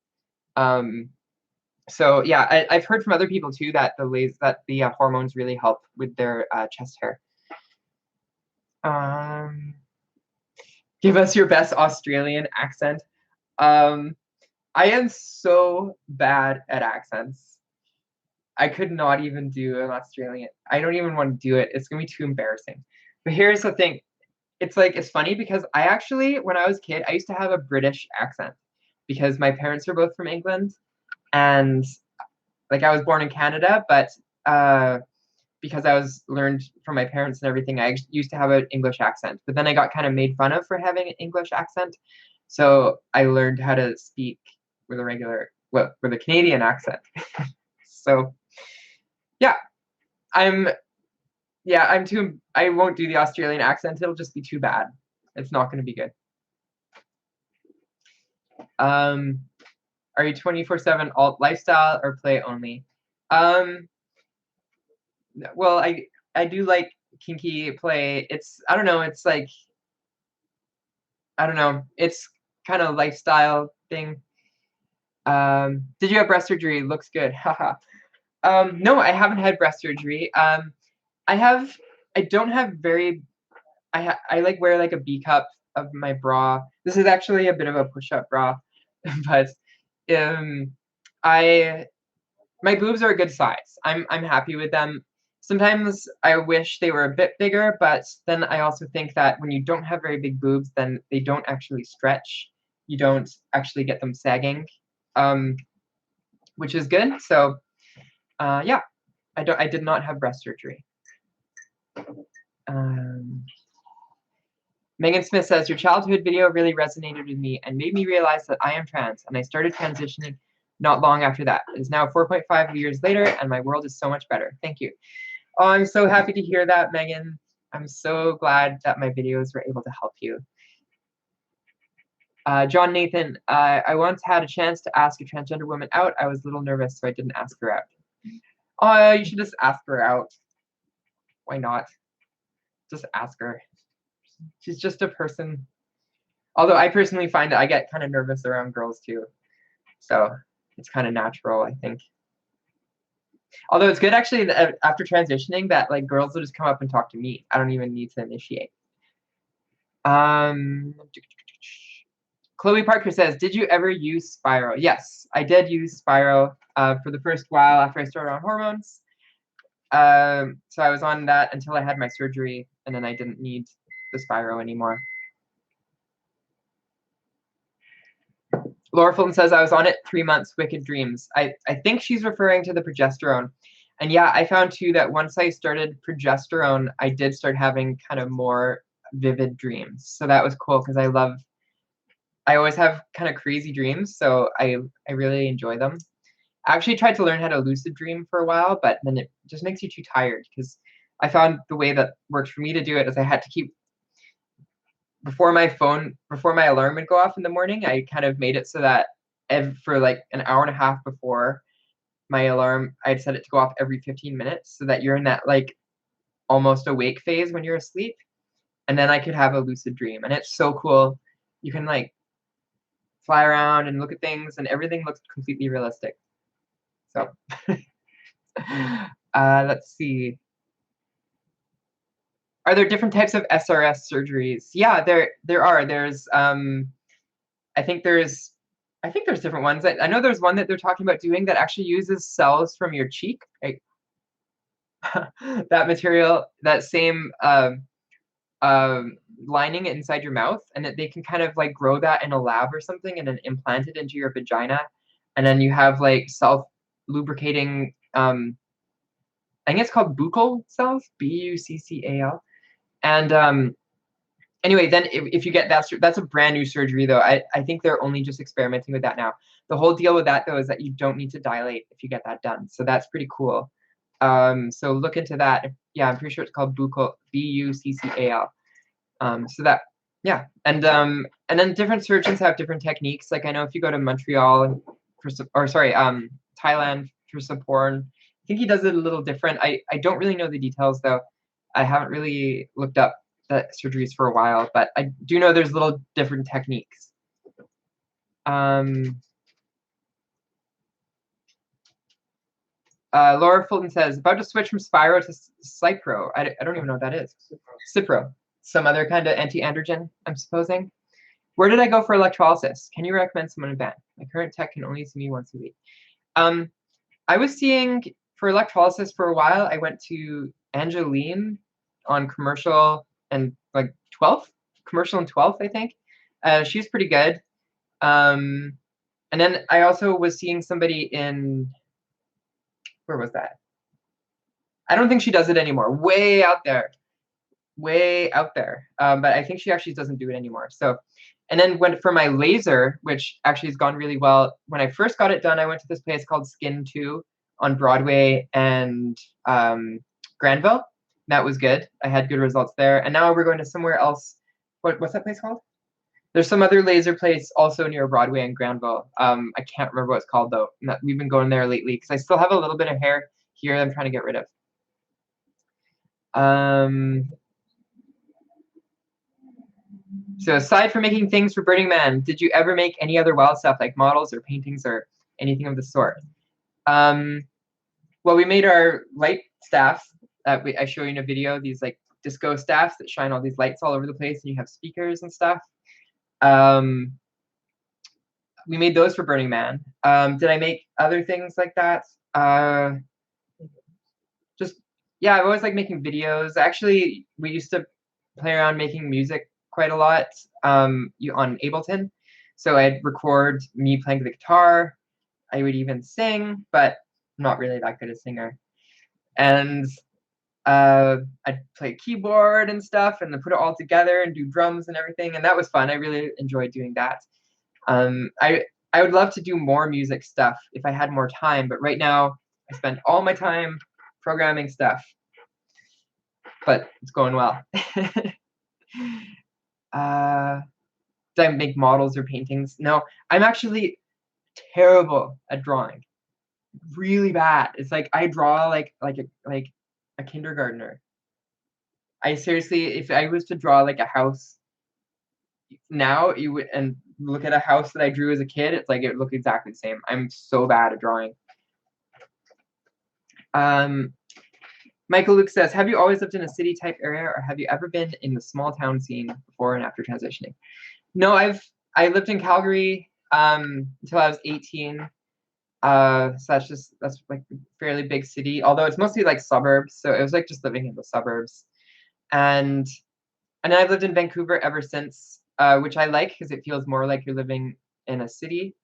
So yeah, I've heard from other people too that the hormones really help with their chest hair. Give us your best Australian accent. I am so bad at accents. I could not even do an Australian. I don't even want to do it. It's gonna be too embarrassing. But here's the thing. It's funny because I actually, when I was a kid, I used to have a British accent because my parents are both from England, and like I was born in Canada, but because I was learned from my parents and everything, I used to have an English accent. But then I got kind of made fun of for having an English accent, so I learned how to speak with a Canadian accent. So yeah, I won't do the Australian accent. It'll just be too bad. It's not going to be good. Are you 24/7 alt lifestyle or play only? Well, I do like kinky play. It's, I don't know, it's like, I don't know, it's kind of lifestyle thing. Did you have breast surgery? Looks good. Haha. No, I haven't had breast surgery. I don't have very, I like wear like a B cup of my bra. This is actually a bit of a push-up bra, but my boobs are a good size. I'm happy with them. Sometimes I wish they were a bit bigger, but then I also think that when you don't have very big boobs, then they don't actually stretch. You don't actually get them sagging, which is good. So yeah, I did not have breast surgery. Megan Smith says, your childhood video really resonated with me and made me realize that I am trans, and I started transitioning not long after that. It is now 4.5 years later, and my world is so much better. Thank you. Oh, I'm so happy to hear that, Megan. I'm so glad that my videos were able to help you. John Nathan, I once had a chance to ask a transgender woman out. I was a little nervous, so I didn't ask her out. Oh, you should just ask her out. Why not? Just ask her. She's just a person. Although I personally find that I get kind of nervous around girls too. So it's kind of natural, I think. Although it's good actually that after transitioning that like girls will just come up and talk to me. I don't even need to initiate. Chloe Parker says, did you ever use Spiral? Yes, I did use Spiral for the first while after I started on hormones. So I was on that until I had my surgery, and then I didn't need the Spiral anymore. Laura Fulton says, I was on it 3 months, wicked dreams. I think she's referring to the progesterone. And yeah, I found too that once I started progesterone, I did start having kind of more vivid dreams. So that was cool because I always have kind of crazy dreams, so I really enjoy them. I actually tried to learn how to lucid dream for a while, but then it just makes you too tired because I found the way that worked for me to do it is I had to keep, before my alarm would go off in the morning, I kind of made it so that for like an hour and a half before my alarm, I'd set it to go off every 15 minutes so that you're in that like almost awake phase when you're asleep. And then I could have a lucid dream. And it's so cool. You can like fly around and look at things and everything looks completely realistic. So let's see. Are there different types of SRS surgeries? Yeah, there are. There's I think there's different ones. I know there's one that they're talking about doing that actually uses cells from your cheek. Right? That material, that same lining inside your mouth, and that they can kind of like grow that in a lab or something and then implant it into your vagina, and then you have like self-lubricating. I think it's called buccal cells, buccal. And anyway, then if you get that's a brand new surgery though. I think they're only just experimenting with that now. The whole deal with that though is that you don't need to dilate if you get that done. So that's pretty cool. So look into that. Yeah, I'm pretty sure it's called buccal, buccal. So that, yeah, and then different surgeons have different techniques. Like I know if you go to Montreal Thailand for Saporn, I think he does it a little different. I don't really know the details though. I haven't really looked up the surgeries for a while, but I do know there's little different techniques. Laura Fulton says, about to switch from Spiro to Cipro. I don't even know what that is. Cipro. Some other kind of anti-androgen, I'm supposing. Where did I go for electrolysis? Can you recommend someone in band? My current tech can only see me once a week. I was seeing, for electrolysis for a while, I went to Angeline on commercial and like 12th, commercial and 12th, I think. She's pretty good. And then I also was seeing somebody in, where was that? I don't think she does it anymore. Way out there. But I think she actually doesn't do it anymore. So, and then for my laser, which actually has gone really well, when I first got it done, I went to this place called Skin 2 on Broadway and Granville. That was good. I had good results there. And now we're going to somewhere else what's that place called? There's some other laser place also near Broadway and Granville. I can't remember what it's called though. We've been going there lately because I still have a little bit of hair here I'm trying to get rid of. So aside from making things for Burning Man, did you ever make any other wild stuff like models or paintings or anything of the sort? Well, we made our light staffs that I show you in a video, these like disco staffs that shine all these lights all over the place and you have speakers and stuff. We made those for Burning Man. Did I make other things like that? Yeah, I've always liked making videos. Actually, we used to play around making music quite a lot on Ableton. So I'd record me playing the guitar. I would even sing, but I'm not really that good a singer. And I'd play keyboard and stuff and then put it all together and do drums and everything. And that was fun. I really enjoyed doing that. I would love to do more music stuff if I had more time, but right now I spend all my time programming stuff. But it's going well. Did I make models or paintings? No, I'm actually terrible at drawing. Really bad. It's like I draw like a kindergartner. I seriously, if I was to draw like a house now, you would and look at a house that I drew as a kid, it's like it would look exactly the same. I'm so bad at drawing. Michael Luke says, have you always lived in a city type area or have you ever been in the small town scene before and after transitioning? No, I lived in Calgary until I was 18. So that's like a fairly big city, although it's mostly like suburbs. So it was like just living in the suburbs. And then I've lived in Vancouver ever since, which I like because it feels more like you're living in a city.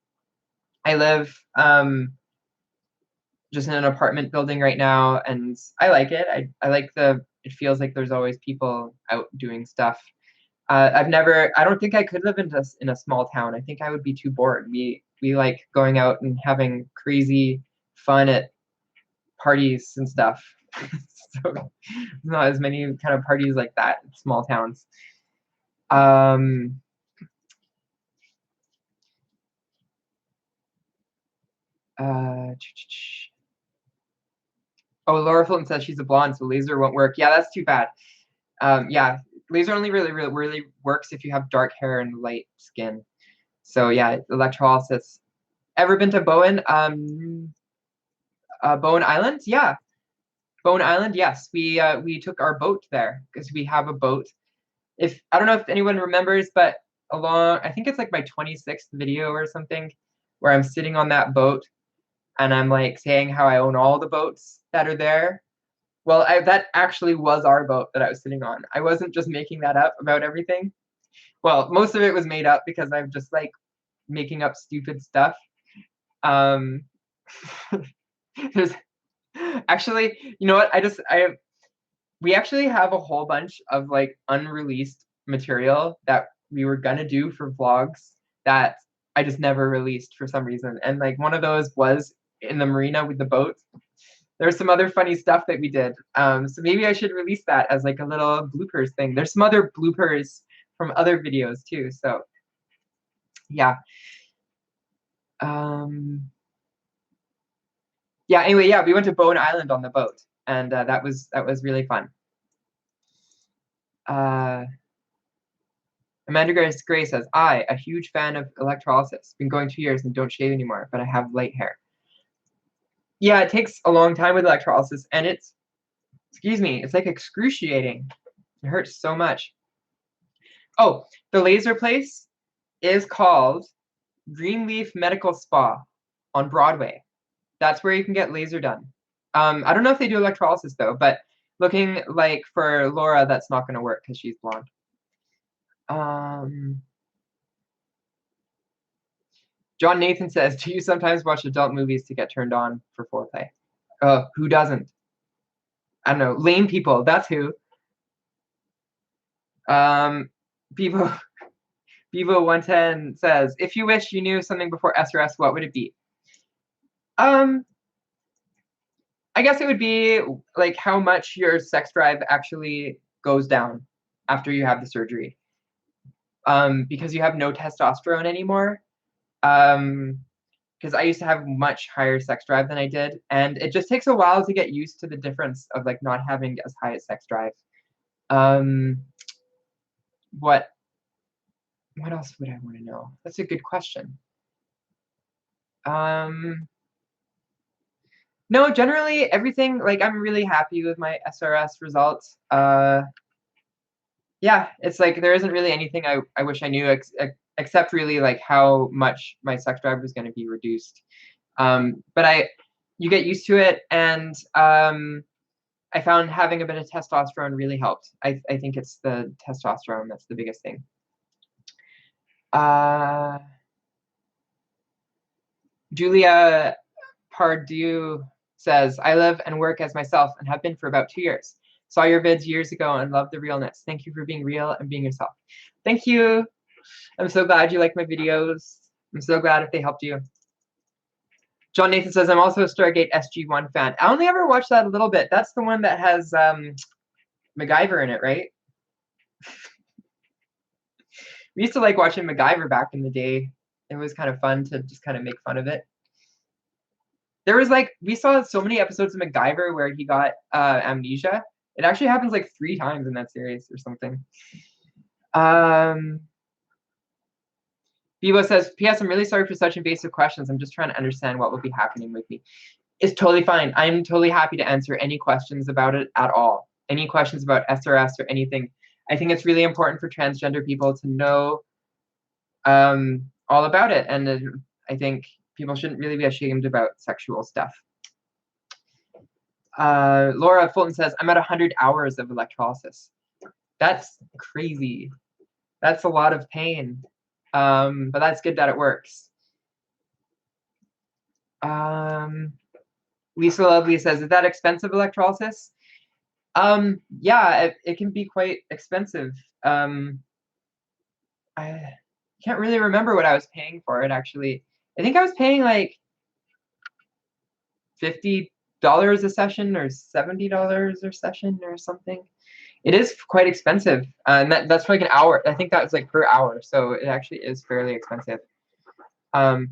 I live just in an apartment building right now, and I like it. I like it feels like there's always people out doing stuff. I don't think I could live in a small town. I think I would be too bored. We like going out and having crazy fun at parties and stuff. So not as many kind of parties like that in small towns. Oh, Laura Fulton says she's a blonde, so laser won't work. Yeah, that's too bad. Yeah, laser only really works if you have dark hair and light skin. So yeah, electrolysis. Ever been to Bowen? Bowen Island? Yeah. Bowen Island, yes. We took our boat there because we have a boat. I don't know if anyone remembers, but I think it's like my 26th video or something, where I'm sitting on that boat and I'm like saying how I own all the boats that are there. Well, that actually was our boat that I was sitting on. I wasn't just making that up about everything. Well, most of it was made up because I'm just like making up stupid stuff. There's actually, you know what? We actually have a whole bunch of like unreleased material that we were gonna do for vlogs that I just never released for some reason. And like one of those was in the marina with the boat. There's some other funny stuff that we did. So maybe I should release that as like a little bloopers thing. There's some other bloopers from other videos too. So yeah. Yeah, anyway, yeah, we went to Bowen Island on the boat and that was really fun. Amanda Gray says, a huge fan of electrolysis. Been going 2 years and don't shave anymore, but I have light hair. Yeah, it takes a long time with electrolysis, and it's like excruciating. It hurts so much. Oh, the laser place is called Greenleaf Medical Spa on Broadway. That's where you can get laser done. I don't know if they do electrolysis though, but looking like for Laura, that's not going to work because she's blonde. John Nathan says, do you sometimes watch adult movies to get turned on for foreplay? Who doesn't? I don't know. Lame people, that's who. Bevo 110 says, if you wish you knew something before SRS, what would it be? I guess it would be like how much your sex drive actually goes down after you have the surgery. because you have no testosterone anymore. Because I used to have much higher sex drive than I did, and it just takes a while to get used to the difference of like not having as high a sex drive. What else would I want to know? That's a good question. No, generally everything, like I'm really happy with my SRS results. Yeah, it's like there isn't really anything I wish I knew except really like how much my sex drive was going to be reduced. But you get used to it, and I found having a bit of testosterone really helped. I think it's the testosterone that's the biggest thing. Julia Pardue says, I live and work as myself and have been for about 2 years. Saw your vids years ago and love the realness. Thank you for being real and being yourself. Thank you. I'm so glad you like my videos. I'm so glad if they helped you. John Nathan says, I'm also a Stargate SG-1 fan. I only ever watched that a little bit. That's the one that has MacGyver in it, right? We used to like watching MacGyver back in the day. It was kind of fun to just kind of make fun of it. There was like, we saw so many episodes of MacGyver where he got amnesia. It actually happens like 3 times in that series or something. Vivo says, P.S. I'm really sorry for such invasive questions. I'm just trying to understand what will be happening with me. It's totally fine. I'm totally happy to answer any questions about it at all. Any questions about SRS or anything. I think it's really important for transgender people to know all about it. And I think people shouldn't really be ashamed about sexual stuff. Laura Fulton says, I'm at 100 hours of electrolysis. That's crazy. That's a lot of pain. But that's good that it works. Lisa Lovely says, is that expensive electrolysis? Yeah, it can be quite expensive. I can't really remember what I was paying for it, actually. I think I was paying like $50 a session or $70 a session or something. It is quite expensive. And that's for like an hour. I think that was like per hour. So it actually is fairly expensive. It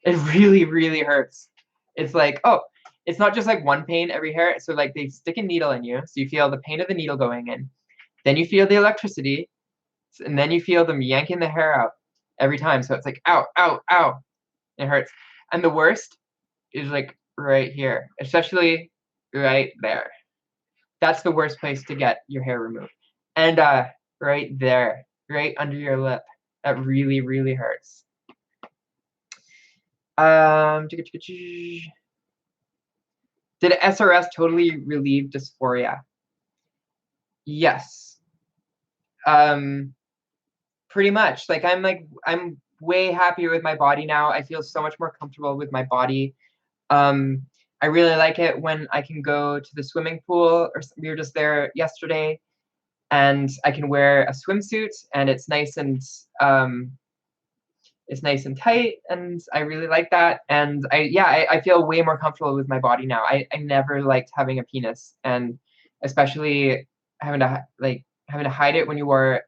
really, really hurts. It's like, oh, it's not just like one pain every hair. So like they stick a needle in you. So you feel the pain of the needle going in. Then you feel the electricity. And then you feel them yanking the hair out every time. So it's like, ow, ow, ow. It hurts. And the worst is like right here, especially right there. That's the worst place to get your hair removed. And right there, right under your lip. That really, really hurts. Did SRS totally relieve dysphoria? Yes. Pretty much. Like I'm way happier with my body now. I feel so much more comfortable with my body. I really like it when I can go to the swimming pool, or we were just there yesterday, and I can wear a swimsuit, and it's nice and tight, and I really like that. And I feel way more comfortable with my body now. I never liked having a penis, and especially having to hide it when you wore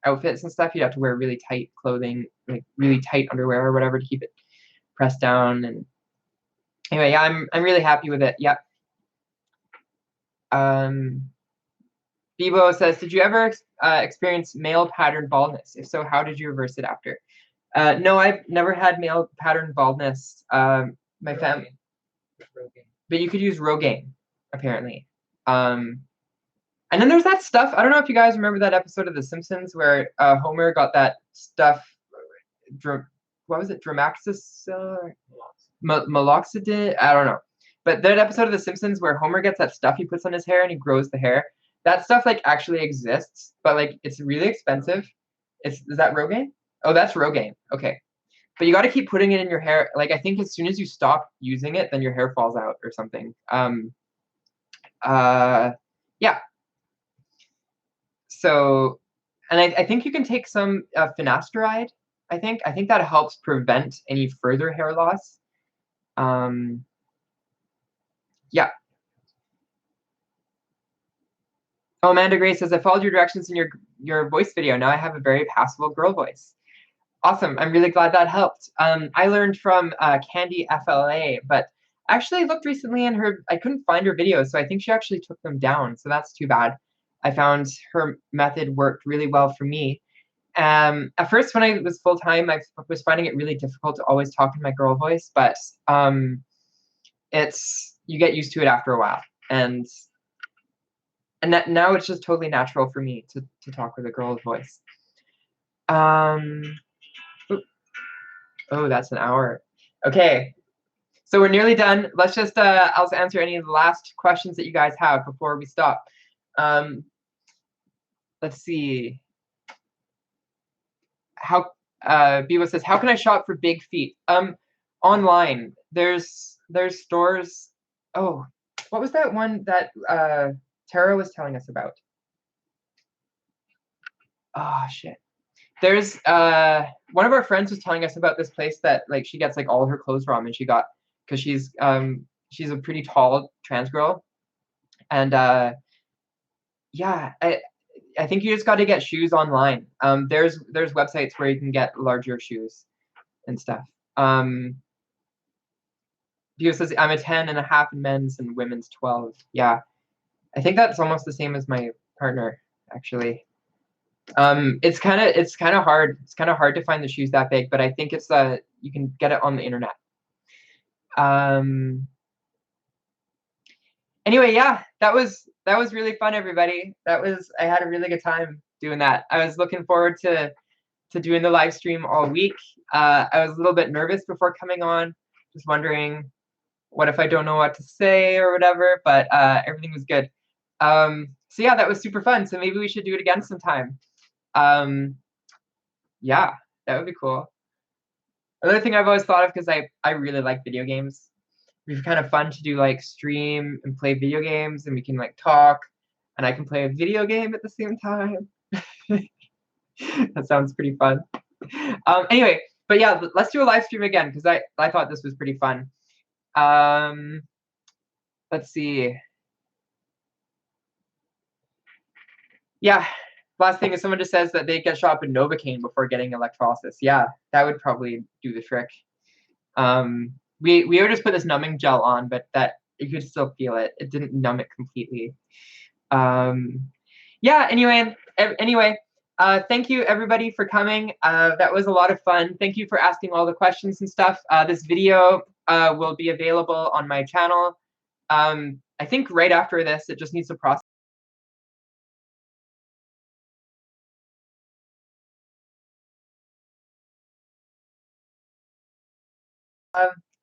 outfits and stuff. You'd have to wear really tight clothing, like really tight underwear or whatever to keep it pressed down. And anyway, yeah, I'm really happy with it. Yep. Bibo says, did you ever experience male pattern baldness? If so, how did you reverse it after? No, I've never had male pattern baldness. My family, but you could use Rogaine, apparently. And then there's that stuff. I don't know if you guys remember that episode of The Simpsons where Homer got that stuff. What was it? Dramaxis? Meloxidine? I don't know. But that episode of The Simpsons where Homer gets that stuff he puts on his hair and he grows the hair. That stuff like actually exists, but like it's really expensive. Is that Rogaine? Oh, that's Rogaine. Okay. But you got to keep putting it in your hair. Like I think as soon as you stop using it, then your hair falls out or something. Yeah. So, and I think you can take some finasteride. I think that helps prevent any further hair loss. Yeah. Oh, Amanda Gray says, I followed your directions in your voice video. Now I have a very passable girl voice. Awesome. I'm really glad that helped. I learned from Candy FLA, but actually I looked recently and I couldn't find her videos, so I think she actually took them down. So that's too bad. I found her method worked really well for me. At first, when I was full time, I was finding it really difficult to always talk in my girl voice, but you get used to it after a while, and now it's just totally natural for me to talk with a girl's voice. Oh, that's an hour. Okay, so we're nearly done. Let's just I'll answer any of the last questions that you guys have before we stop. Let's see. How Biwa says, how can I shop for big feet? Online. There's stores. Oh, what was that one that Tara was telling us about? Oh shit. There's one of our friends was telling us about this place that like she gets like all of her clothes from, and she got, because she's a pretty tall trans girl, and yeah, I think you just got to get shoes online. There's websites where you can get larger shoes and stuff. Bio says I'm a 10.5 in men's and women's 12. Yeah, I think that's almost the same as my partner actually. It's kind of hard. It's kind of hard to find the shoes that big, but I think it's you can get it on the internet. Anyway, yeah, that was really fun, everybody. I had a really good time doing that. I was looking forward to doing the live stream all week. I was a little bit nervous before coming on, just wondering what if I don't know what to say or whatever, but everything was good. So yeah, that was super fun. So maybe we should do it again sometime. Yeah, that would be cool. Another thing I've always thought of, because I really like video games. It'd be kind of fun to do like stream and play video games, and we can like talk, and I can play a video game at the same time. That sounds pretty fun. Anyway, but yeah, let's do a live stream again, because I thought this was pretty fun. Let's see. Yeah, last thing is someone just says that they get shot up in Novocaine before getting electrolysis. Yeah, that would probably do the trick. We would just put this numbing gel on, but that you could still feel it. It didn't numb it completely. Yeah, anyway, thank you everybody for coming. That was a lot of fun. Thank you for asking all the questions and stuff. This video will be available on my channel. I think right after this, it just needs to process.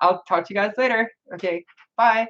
I'll talk to you guys later. Okay, bye.